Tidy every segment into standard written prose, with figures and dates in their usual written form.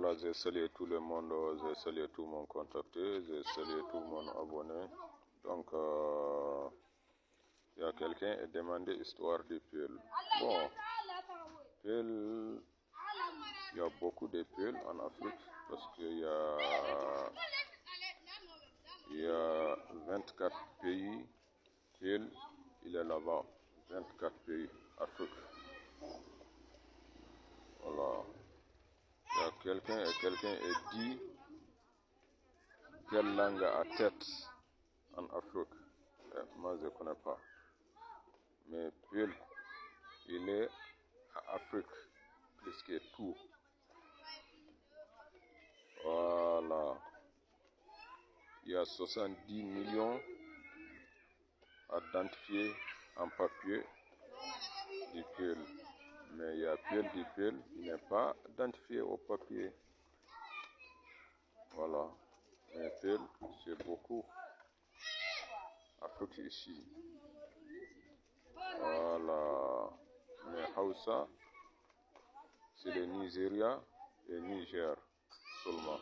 Voilà, j'ai salué tout le monde, j'ai salué tout mon contacté, j'ai salué tout mon abonné. Donc, il y a quelqu'un qui a demandé l'histoire du pull. Bon, pull, il y a beaucoup de pulls en Afrique parce qu'il y a 24 pays, pull, il est là-bas, 24 pays, Afrique. Voilà. Il y a quelqu'un a dit quelle langue a tête en Afrique. Moi, je ne connais pas. Mais pull, il est à Afrique, plus que tout. Voilà. Il y a 70 millions identifiés en papier du pull. Mais il y a pull du pull, il n'est pas identifié au papier. Voilà. Mais pull, c'est beaucoup. Afrique ici. Voilà. Mais Hausa, c'est le Nigeria et Niger seulement.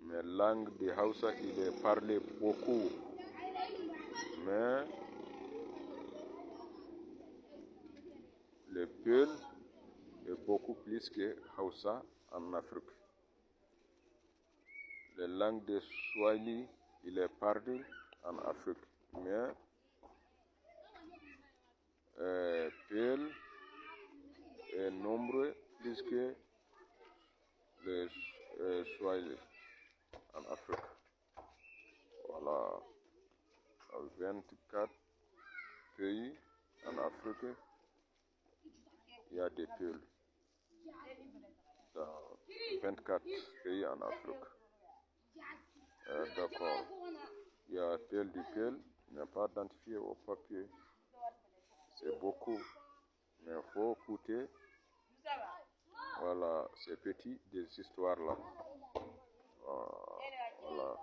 Mais langue de Hausa, il est parlé beaucoup. Mais le pull est beaucoup plus que Hausa en Afrique. La langue de Swahili, il est parlé en Afrique. Mais pull est nombreux plus que le Swahili en Afrique. Voilà. 24 pays en Afrique, il y a des pulls. Dans 24 pays en Afrique. D'accord. Il y a pull du pull, il n'est pas identifié au papier. C'est beaucoup. Mais il faut écouter. Voilà, c'est petit des histoires-là. Voilà.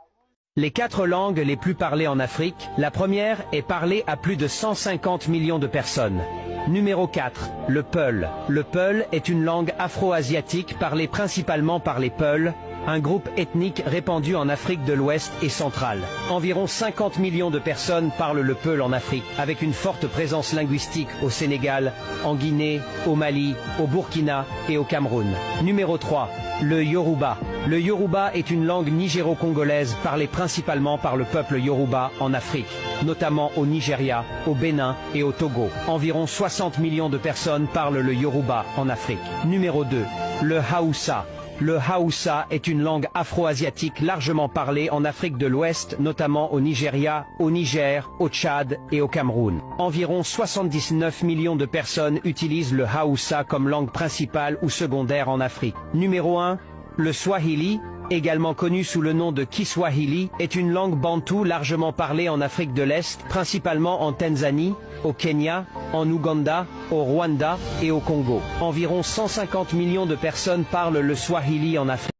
Les 4 langues les plus parlées en Afrique, la première est parlée à plus de 150 millions de personnes. Numéro 4, le Peul. Le Peul est une langue afro-asiatique parlée principalement par les Peuls, un groupe ethnique répandu en Afrique de l'Ouest et centrale. Environ 50 millions de personnes parlent le Peul en Afrique, avec une forte présence linguistique au Sénégal, en Guinée, au Mali, au Burkina et au Cameroun. Numéro 3, le Yoruba. Le Yoruba est une langue nigéro-congolaise parlée principalement par le peuple Yoruba en Afrique, notamment au Nigeria, au Bénin et au Togo. Environ 60 millions de personnes parlent le Yoruba en Afrique. Numéro 2, le Haoussa. Le Haoussa est une langue afro-asiatique largement parlée en Afrique de l'Ouest, notamment au Nigeria, au Niger, au Tchad et au Cameroun. Environ 79 millions de personnes utilisent le Haoussa comme langue principale ou secondaire en Afrique. Numéro 1, le Swahili, également connu sous le nom de Kiswahili, est une langue bantoue largement parlée en Afrique de l'Est, principalement en Tanzanie, au Kenya, en Ouganda, au Rwanda et au Congo. Environ 150 millions de personnes parlent le Swahili en Afrique.